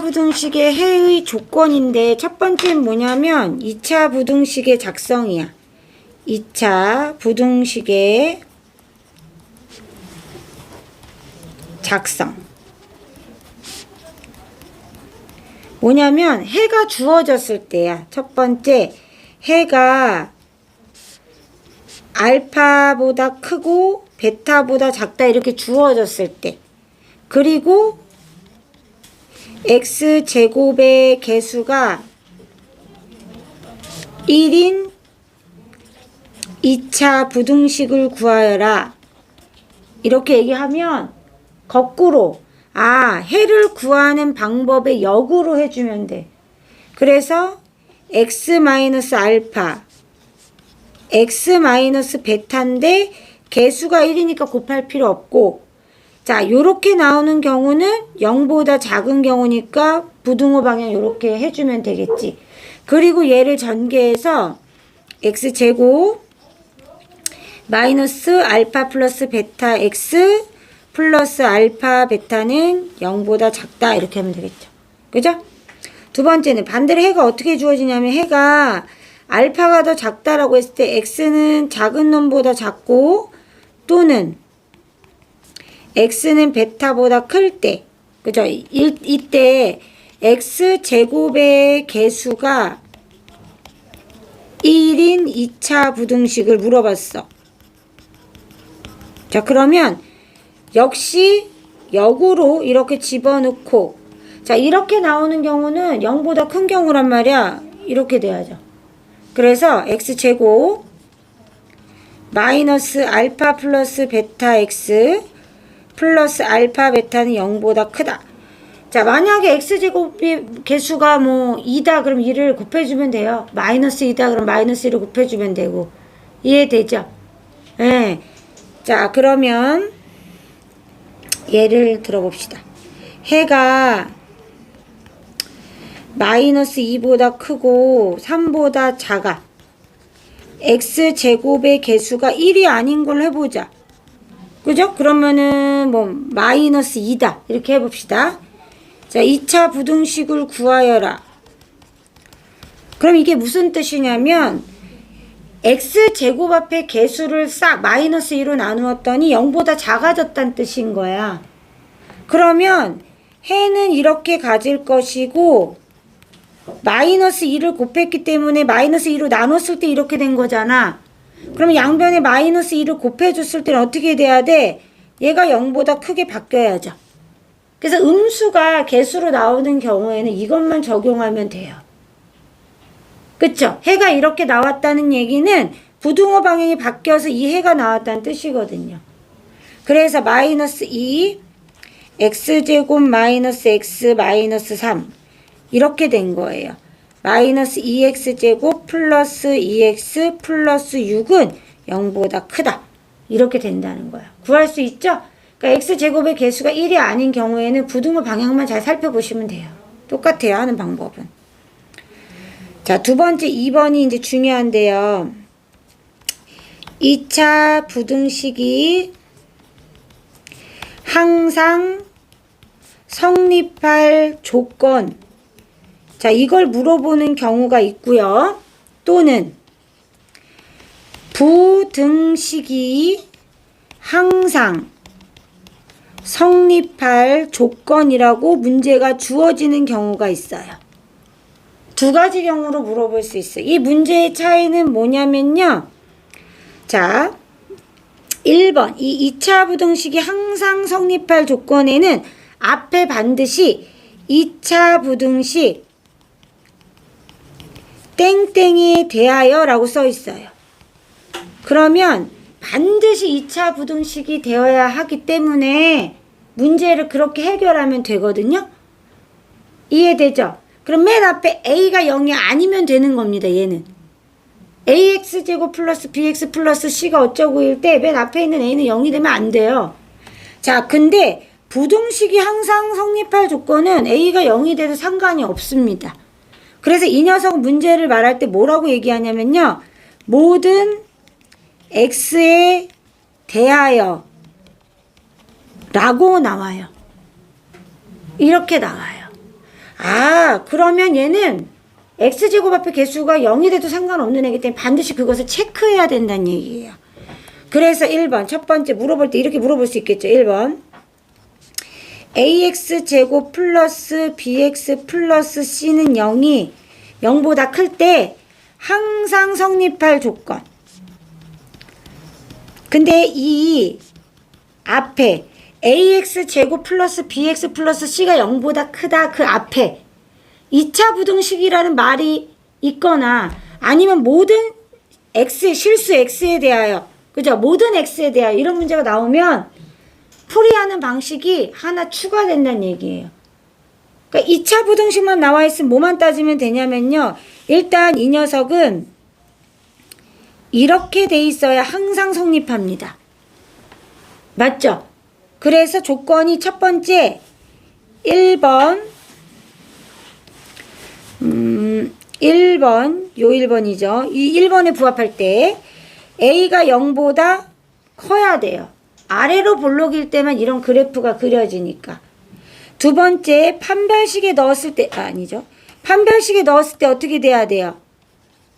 부등식의 해의 조건인데 첫 번째는 뭐냐면 2차 부등식의 작성이야. 2차 부등식의 작성. 뭐냐면 해가 주어졌을 때야. 첫 번째, 해가 알파보다 크고 베타보다 작다 이렇게 주어졌을 때. 그리고 x제곱의 개수가 1인 2차 부등식을 구하여라. 이렇게 얘기하면 거꾸로 해를 구하는 방법의 역으로 해주면 돼. 그래서 x-알파 x-베타인데 개수가 1이니까 곱할 필요 없고, 자, 요렇게 나오는 경우는 0보다 작은 경우니까 부등호 방향 요렇게 해주면 되겠지. 그리고 얘를 전개해서 x제곱 마이너스 알파 플러스 베타 x 플러스 알파 베타는 0보다 작다 이렇게 하면 되겠죠. 그죠? 두 번째는 반대로 해가 어떻게 주어지냐면 해가 알파가 더 작다라고 했을 때 x는 작은 놈보다 작고 또는 x는 베타보다 클 때, 그죠? 이때 x제곱의 개수가 1인 2차 부등식을 물어봤어. 자, 그러면 역시 역으로 이렇게 집어넣고, 자, 이렇게 나오는 경우는 0보다 큰 경우란 말이야. 이렇게 돼야죠. 그래서 x제곱 마이너스 알파 플러스 베타 x 플러스 알파 베타는 0보다 크다. 자, 만약에 x제곱의 개수가 뭐 2다 그럼 2를 곱해주면 돼요. 마이너스 2다 그럼 마이너스 1을 곱해주면 되고. 이해되죠? 네. 자, 그러면 예를 들어봅시다. 해가 마이너스 2보다 크고 3보다 작아. x제곱의 개수가 1이 아닌 걸 해보자. 그죠? 그러면은 뭐 마이너스 2다 이렇게 해봅시다. 자, 2차 부등식을 구하여라. 그럼 이게 무슨 뜻이냐면 x제곱 앞에 개수를 싹 마이너스 2로 나누었더니 0보다 작아졌다는 뜻인 거야. 그러면 해는 이렇게 가질 것이고 마이너스 2를 곱했기 때문에 마이너스 2로 나눴을 때 이렇게 된 거잖아. 그러면 양변에 마이너스 2를 곱해줬을 때는 어떻게 돼야 돼? 얘가 0보다 크게 바뀌어야죠. 그래서 음수가 개수로 나오는 경우에는 이것만 적용하면 돼요. 그쵸? 해가 이렇게 나왔다는 얘기는 부등호 방향이 바뀌어서 이 해가 나왔다는 뜻이거든요. 그래서 마이너스 2 x제곱 마이너스 x 마이너스 3 이렇게 된 거예요. 마이너스 2x제곱 플러스 2x 플러스 6은 0보다 크다. 이렇게 된다는 거야. 구할 수 있죠? 그러니까 x제곱의 개수가 1이 아닌 경우에는 부등호 방향만 잘 살펴보시면 돼요. 똑같아요. 하는 방법은. 자, 두 번째 2번이 이제 중요한데요. 2차 부등식이 항상 성립할 조건. 자, 이걸 물어보는 경우가 있고요. 또는 부등식이 항상 성립할 조건이라고 문제가 주어지는 경우가 있어요. 두 가지 경우로 물어볼 수 있어요. 이 문제의 차이는 뭐냐면요. 자, 1번 이 2차 부등식이 항상 성립할 조건에는 앞에 반드시 2차 부등식 땡땡에 대하여 라고 써 있어요. 그러면 반드시 2차 부등식이 되어야 하기 때문에 문제를 그렇게 해결하면 되거든요. 이해되죠? 그럼 맨 앞에 a가 0이 아니면 되는 겁니다. 얘는 ax제곱 플러스 bx 플러스 c가 어쩌고일 때 맨 앞에 있는 a는 0이 되면 안 돼요. 자, 근데 부등식이 항상 성립할 조건은 a가 0이 돼도 상관이 없습니다. 그래서 이 녀석 문제를 말할 때 뭐라고 얘기하냐면요. 모든 x에 대하여 라고 나와요. 이렇게 나와요. 아, 그러면 얘는 x제곱 앞에 개수가 0이 돼도 상관없는 애기 때문에 반드시 그것을 체크해야 된다는 얘기예요. 그래서 1번 첫 번째 물어볼 때 이렇게 물어볼 수 있겠죠. 1번 ax제곱 플러스 bx 플러스 c는 0이 0보다 클 때 항상 성립할 조건. 근데 이 앞에 ax제곱 플러스 bx 플러스 c가 0보다 크다 그 앞에 2차 부등식이라는 말이 있거나 아니면 모든 x, 실수 x에 대하여, 그죠? 모든 x에 대하여 이런 문제가 나오면 풀이하는 방식이 하나 추가된다는 얘기예요. 그러니까 2차 부등식만 나와 있으면 뭐만 따지면 되냐면요. 일단 이 녀석은 이렇게 돼 있어야 항상 성립합니다. 맞죠? 그래서 조건이 첫 번째 1번 1번이죠. 이 1번에 부합할 때 A가 0보다 커야 돼요. 아래로 볼록일 때만 이런 그래프가 그려지니까. 두 번째 판별식에 넣었을 때 아니죠. 판별식에 넣었을 때 어떻게 돼야 돼요?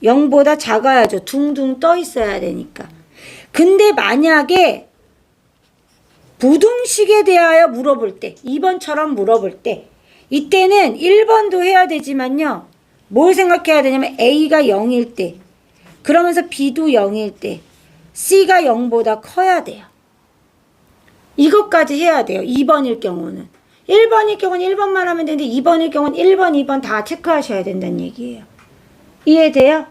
0보다 작아야죠. 둥둥 떠 있어야 되니까. 근데 만약에 부등식에 대하여 물어볼 때 2번처럼 물어볼 때 이때는 1번도 해야 되지만요. 뭘 생각해야 되냐면 A가 0일 때 그러면서 B도 0일 때 C가 0보다 커야 돼요. 이것까지 해야 돼요. 2번일 경우는. 1번일 경우는 1번만 하면 되는데 2번일 경우는 1번, 2번 다 체크하셔야 된다는 얘기예요. 이해돼요?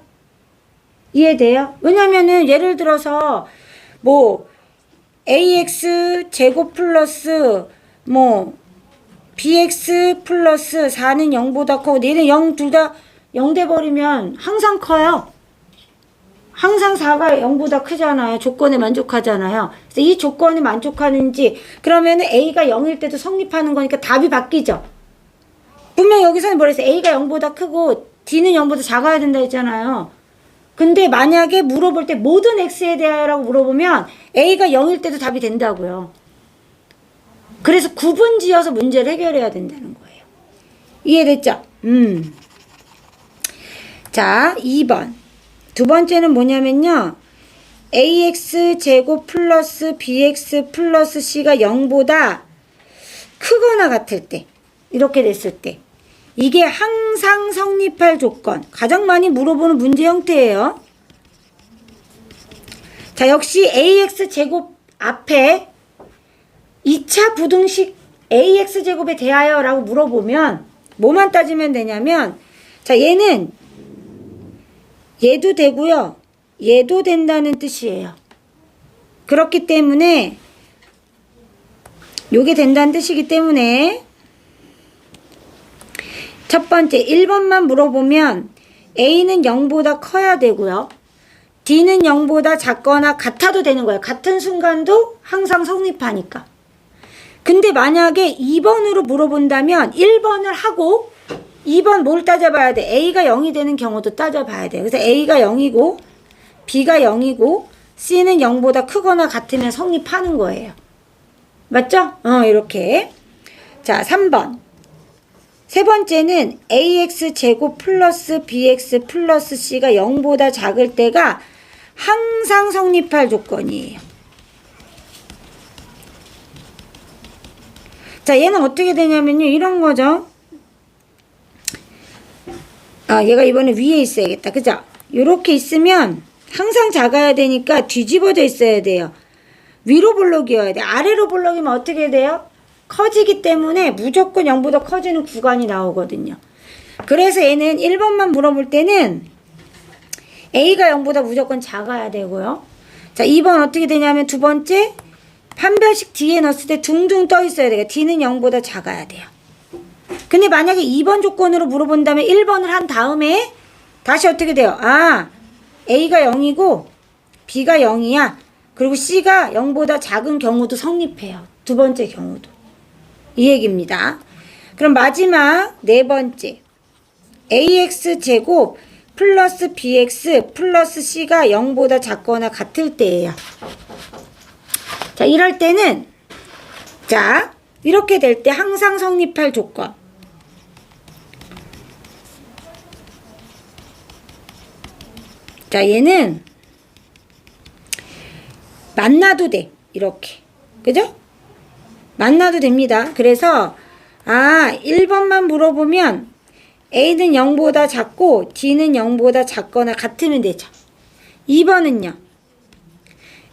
이해돼요? 왜냐면은 예를 들어서 뭐 ax 제곱 플러스 뭐 bx 플러스 4는 0보다 커고 얘는 0 둘 다 0 돼버리면 항상 커요. 항상 4가 0보다 크잖아요. 조건에 만족하잖아요. 그래서 이 조건에 만족하는지 그러면 A가 0일 때도 성립하는 거니까 답이 바뀌죠. 분명 여기서는 뭐랬어요? A가 0보다 크고 D는 0보다 작아야 된다 했잖아요. 근데 만약에 물어볼 때 모든 X에 대하여라고 물어보면 A가 0일 때도 답이 된다고요. 그래서 구분지어서 문제를 해결해야 된다는 거예요. 이해됐죠? 자, 2번. 두 번째는 뭐냐면요. ax 제곱 플러스 bx 플러스 c가 0보다 크거나 같을 때 이렇게 됐을 때 이게 항상 성립할 조건 가장 많이 물어보는 문제 형태예요. 자, 역시 ax 제곱 앞에 2차 부등식 ax 제곱에 대하여 라고 물어보면 뭐만 따지면 되냐면 자, 얘도 되고요. 얘도 된다는 뜻이에요. 그렇기 때문에 요게 된다는 뜻이기 때문에 첫 번째 1번만 물어보면 A는 0보다 커야 되고요. D는 0보다 작거나 같아도 되는 거예요. 같은 순간도 항상 성립하니까. 근데 만약에 2번으로 물어본다면 1번을 하고 2번 뭘 따져봐야 돼? A가 0이 되는 경우도 따져봐야 돼요. 그래서 A가 0이고 B가 0이고 C는 0보다 크거나 같으면 성립하는 거예요. 맞죠? 이렇게. 자, 3번. 세 번째는 AX 제곱 플러스 BX 플러스 C가 0보다 작을 때가 항상 성립할 조건이에요. 자, 얘는 어떻게 되냐면요. 이런 거죠. 얘가 이번에 위에 있어야겠다. 그죠? 요렇게 있으면 항상 작아야 되니까 뒤집어져 있어야 돼요. 위로 볼록이어야 돼. 아래로 볼록이면 어떻게 돼요? 커지기 때문에 무조건 0보다 커지는 구간이 나오거든요. 그래서 얘는 1번만 물어볼 때는 A가 0보다 무조건 작아야 되고요. 자, 2번 어떻게 되냐면 두 번째 판별식 D에 넣었을 때 둥둥 떠 있어야 돼요. D는 0보다 작아야 돼요. 근데 만약에 2번 조건으로 물어본다면 1번을 한 다음에 다시 어떻게 돼요? A가 0이고 B가 0이야. 그리고 C가 0보다 작은 경우도 성립해요. 두 번째 경우도. 이 얘기입니다. 그럼 마지막 네 번째. AX 제곱 플러스 BX 플러스 C가 0보다 작거나 같을 때예요. 자, 이럴 때는 자, 이렇게 될 때 항상 성립할 조건. 자, 얘는 만나도 돼. 이렇게. 그죠? 만나도 됩니다. 그래서 1번만 물어보면 A는 0보다 작고 D는 0보다 작거나 같으면 되죠. 2번은요.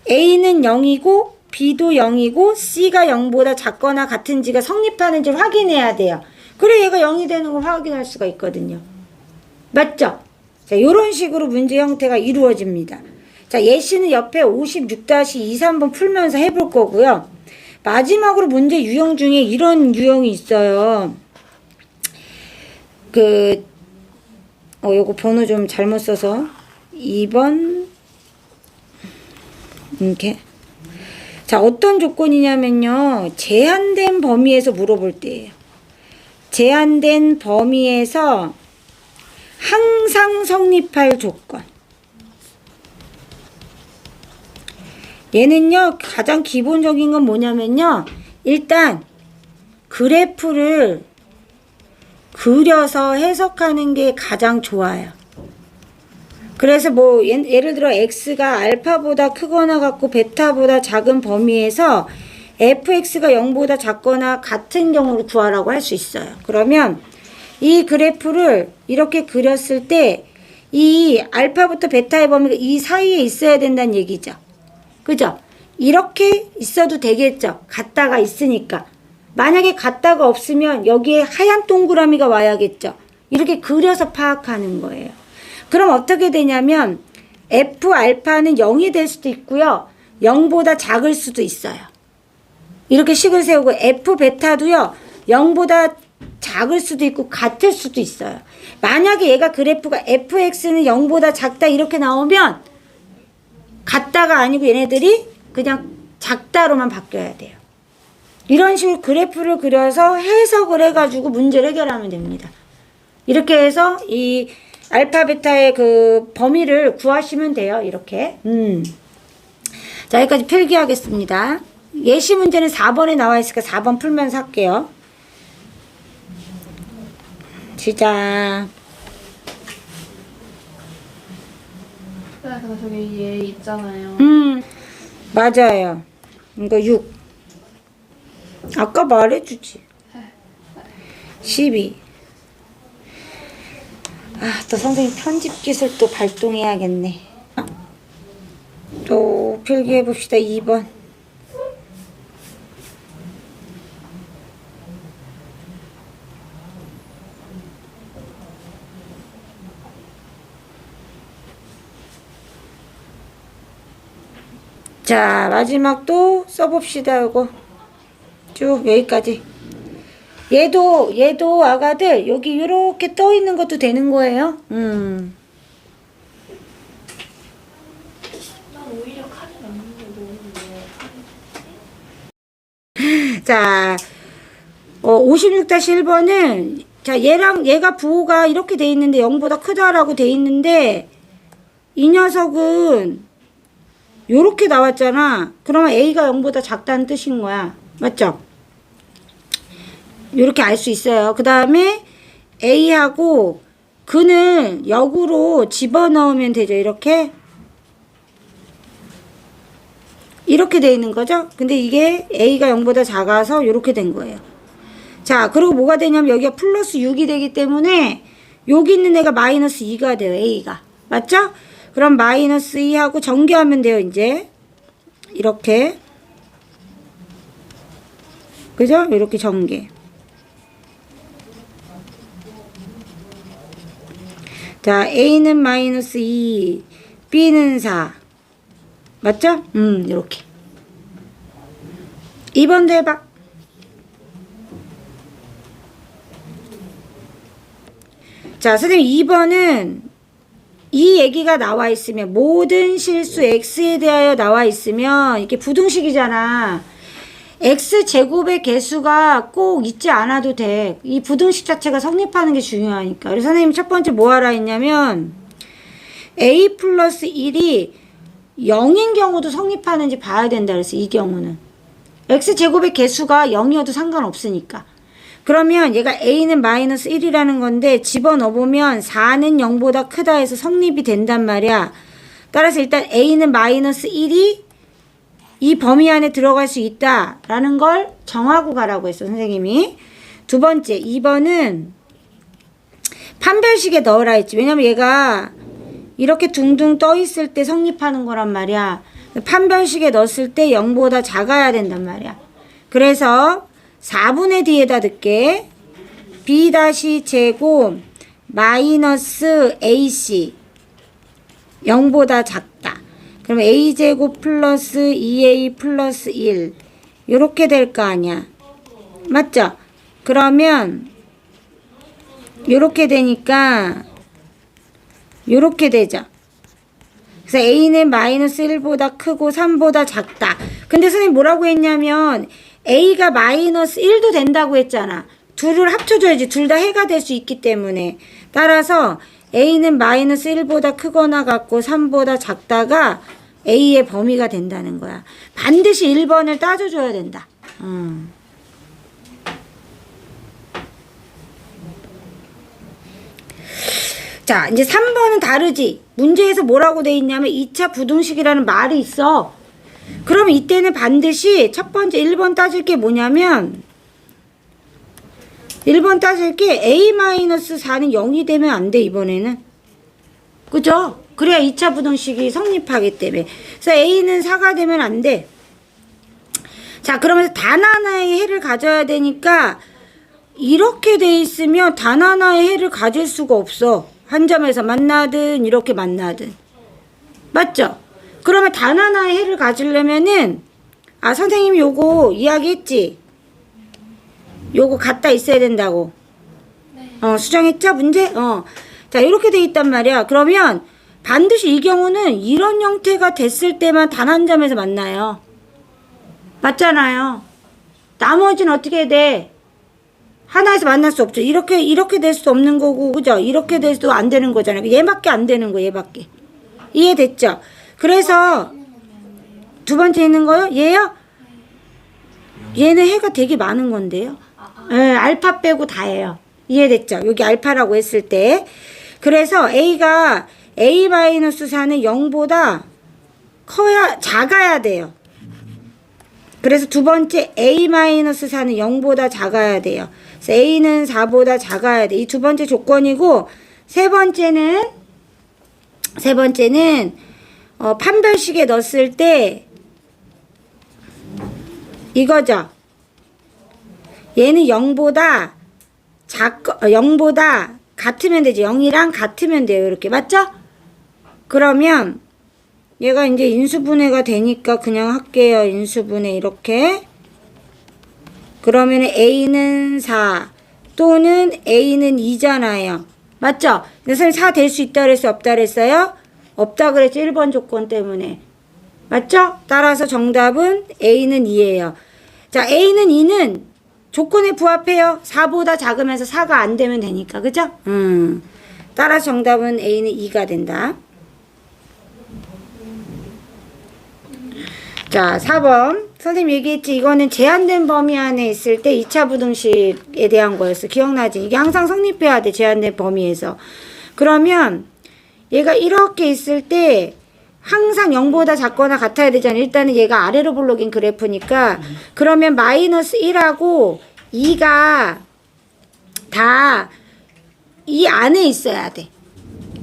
A는 0이고 B도 0이고 C가 0보다 작거나 같은지가 성립하는지 확인해야 돼요. 그래 얘가 0이 되는 걸 확인할 수가 있거든요. 맞죠? 자, 요런 식으로 문제 형태가 이루어집니다. 자, 예시는 옆에 56-2, 3번 풀면서 해볼 거고요. 마지막으로 문제 유형 중에 이런 유형이 있어요. 요거 번호 좀 잘못 써서 2번 이렇게. 자, 어떤 조건이냐면요. 제한된 범위에서 물어볼 때예요. 제한된 범위에서 항상 성립할 조건. 얘는요, 가장 기본적인 건 뭐냐면요. 일단 그래프를 그려서 해석하는 게 가장 좋아요. 그래서 뭐 예를 들어 x가 알파보다 크거나 같고 베타보다 작은 범위에서 fx가 0보다 작거나 같은 경우를 구하라고 할 수 있어요. 그러면 이 그래프를 이렇게 그렸을 때 이 알파부터 베타의 범위가 이 사이에 있어야 된다는 얘기죠. 그죠? 이렇게 있어도 되겠죠. 같다가 있으니까. 만약에 같다가 없으면 여기에 하얀 동그라미가 와야겠죠. 이렇게 그려서 파악하는 거예요. 그럼 어떻게 되냐면 F 알파는 0이 될 수도 있고요. 0보다 작을 수도 있어요. 이렇게 식을 세우고 F 베타도요. 0보다 작을 수도 있고 같을 수도 있어요. 만약에 얘가 그래프가 fx는 0보다 작다 이렇게 나오면 같다가 아니고 얘네들이 그냥 작다로만 바뀌어야 돼요. 이런 식으로 그래프를 그려서 해석을 해가지고 문제를 해결하면 됩니다. 이렇게 해서 이 알파 베타의 그 범위를 구하시면 돼요. 이렇게. 자, 여기까지 필기하겠습니다. 예시 문제는 4번에 나와 있으니까 4번 풀면서 할게요. 시작. 그래서 저기 얘 있잖아요. 맞아요. 이거 6. 아까 말해주지. 12. 또 선생님 편집 기술 또 발동해야겠네. 또 필기해봅시다. 2번. 자, 마지막 또 써봅시다. 요거 쭉 여기까지. 얘도 아가들 여기 이렇게 떠 있는 것도 되는 거예요. 난 오히려 칼이 났는데 너무 자, 56-1번은 자, 얘가 부호가 이렇게 돼 있는데 0보다 크다라고 돼 있는데 이 녀석은 요렇게 나왔잖아. 그러면 A가 0보다 작다는 뜻인 거야. 맞죠? 요렇게 알 수 있어요. 그 다음에 A하고 근을 역으로 집어넣으면 되죠. 이렇게 돼 있는 거죠. 근데 이게 A가 0보다 작아서 요렇게 된 거예요. 자, 그리고 뭐가 되냐면 여기가 플러스 6이 되기 때문에 여기 있는 애가 마이너스 2가 돼요. A가. 맞죠? 그럼 마이너스 2하고 전개하면 돼요. 이제 이렇게. 그죠? 이렇게 전개. 자, A는 마이너스 2, B는 4. 맞죠? 이렇게. 2번도 해봐. 자, 선생님 2번은 이 얘기가 나와 있으면 모든 실수 x에 대하여 나와 있으면 이게 부등식이잖아. x제곱의 개수가 꼭 있지 않아도 돼. 이 부등식 자체가 성립하는 게 중요하니까. 그래서 선생님이 첫 번째 뭐 하라 했냐면 a 플러스 1이 0인 경우도 성립하는지 봐야 된다. 그래서 이 경우는 x제곱의 개수가 0이어도 상관없으니까. 그러면 얘가 a는 마이너스 1이라는 건데 집어넣어보면 4는 0보다 크다 해서 성립이 된단 말이야. 따라서 일단 a는 마이너스 1이 이 범위 안에 들어갈 수 있다라는 걸 정하고 가라고 했어, 선생님이. 두 번째, 2번은 판별식에 넣으라 했지. 왜냐면 얘가 이렇게 둥둥 떠 있을 때 성립하는 거란 말이야. 판별식에 넣었을 때 0보다 작아야 된단 말이야. 그래서 4분의 D에다 넣게. B 다시 제곱 마이너스 AC 0보다 작다. 그럼 A제곱 플러스 2A 플러스 1 요렇게 될 거 아니야. 맞죠? 그러면 요렇게 되니까 요렇게 되죠. 그래서 A는 마이너스 1보다 크고 3보다 작다. 근데 선생님 뭐라고 했냐면 A가 마이너스 1도 된다고 했잖아. 둘을 합쳐줘야지. 둘 다 해가 될 수 있기 때문에. 따라서 A는 마이너스 1보다 크거나 같고 3보다 작다가 A의 범위가 된다는 거야. 반드시 1번을 따져줘야 된다. 자, 이제 3번은 다르지. 문제에서 뭐라고 돼 있냐면 2차 부등식이라는 말이 있어. 그럼 이때는 반드시 첫 번째 1번 따질 게 뭐냐면 1번 따질 게 A-4는 0이 되면 안 돼, 이번에는. 그죠? 그래야 2차 부등식이 성립하기 때문에. 그래서 A는 4가 되면 안 돼. 자, 그러면서 단 하나의 해를 가져야 되니까 이렇게 돼 있으면 단 하나의 해를 가질 수가 없어. 한 점에서 만나든 이렇게 만나든. 맞죠? 그러면 단 하나의 해를 가지려면은 선생님이 요거 이야기했지? 요거 갖다 있어야 된다고. 네. 수정했죠? 문제? 자, 이렇게 돼 있단 말이야. 그러면 반드시 이 경우는 이런 형태가 됐을 때만 단 한 점에서 만나요. 맞잖아요. 나머지는 어떻게 돼? 하나에서 만날 수 없죠. 이렇게 될 수 없는 거고, 그죠? 이렇게 돼도 안 되는 거잖아요. 얘밖에 안 되는 거, 얘밖에. 이해됐죠? 그래서 두 번째 있는 거요? 얘요? 얘는 해가 되게 많은 건데요. 알파 빼고 다예요. 이해됐죠? 여기 알파라고 했을 때. 그래서 A가 A-4는 0보다 작아야 돼요. 그래서 두 번째 A-4는 0보다 작아야 돼요. 그래서 A는 4보다 작아야 돼. 이 두 번째 조건이고, 세 번째는 판별식에 넣었을 때 이거죠. 얘는 0보다 같으면 되지. 0이랑 같으면 돼요. 이렇게. 맞죠? 그러면 얘가 이제 인수분해가 되니까 그냥 할게요. 인수분해 이렇게. 그러면 A는 4 또는 A는 2잖아요. 맞죠? 근데 선생님 4 될 수 있다 그랬어요? 없다 그랬어요? 없다 그랬죠. 1번 조건 때문에. 맞죠? 따라서 정답은 A는 2예요. 자, A는 2는 조건에 부합해요. 4보다 작으면서 4가 안 되면 되니까. 그죠? 따라서 정답은 A는 2가 된다. 자, 4번. 선생님 얘기했지. 이거는 제한된 범위 안에 있을 때 2차 부등식에 대한 거였어. 기억나지? 이게 항상 성립해야 돼. 제한된 범위에서. 그러면 얘가 이렇게 있을 때 항상 0보다 작거나 같아야 되잖아. 일단은 얘가 아래로 볼록인 그래프니까. 그러면 마이너스 1하고 2가 다 이 안에 있어야 돼.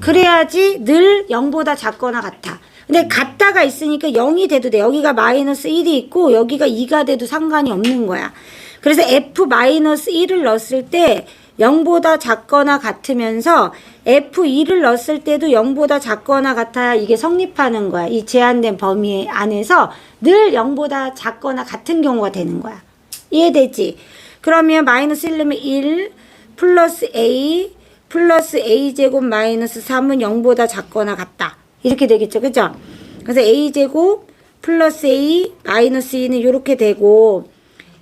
그래야지 늘 0보다 작거나 같아. 근데 같다가 있으니까 0이 돼도 돼. 여기가 마이너스 1이 있고 여기가 2가 돼도 상관이 없는 거야. 그래서 F-1을 넣었을 때 0보다 작거나 같으면서 F2를 넣었을 때도 0보다 작거나 같아야 이게 성립하는 거야. 이 제한된 범위 안에서 늘 0보다 작거나 같은 경우가 되는 거야. 이해되지? 그러면 마이너스 1 넣으면 1 플러스 A 플러스 A제곱 마이너스 3은 0보다 작거나 같다. 이렇게 되겠죠. 그죠? 그래서 A제곱 플러스 A 마이너스 2는 이렇게 되고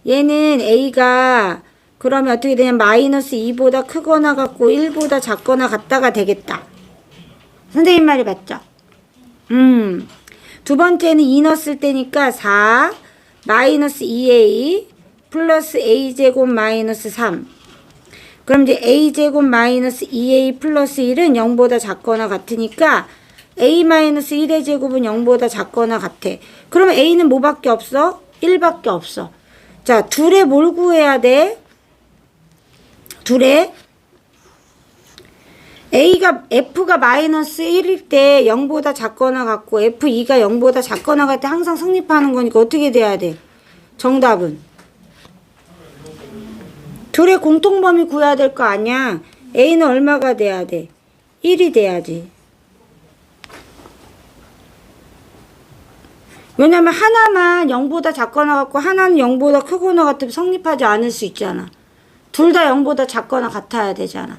얘는 A가 그러면 어떻게 되냐면 마이너스 2보다 크거나 같고 1보다 작거나 같다가 되겠다. 선생님 말이 맞죠? 두 번째는 2 넣었을 때니까 4 마이너스 2A 플러스 a제곱 마이너스 3. 그럼 이제 a제곱 마이너스 2a 플러스 1은 0보다 작거나 같으니까 a 마이너스 1의 제곱은 0보다 작거나 같아. 그러면 a는 뭐밖에 없어? 1밖에 없어. 자, 둘에 뭘 구해야 돼? 둘에 f가 마이너스 1일 때 0보다 작거나 같고 f2가 0보다 작거나 같을 때 항상 성립하는 거니까 어떻게 돼야 돼? 정답은 둘의 공통범위 구해야 될 거 아니야. a는 얼마가 돼야 돼? 1이 돼야지. 왜냐면 하나만 0보다 작거나 같고 하나는 0보다 크거나 같으면 성립하지 않을 수 있잖아. 둘 다 0보다 작거나 같아야 되잖아.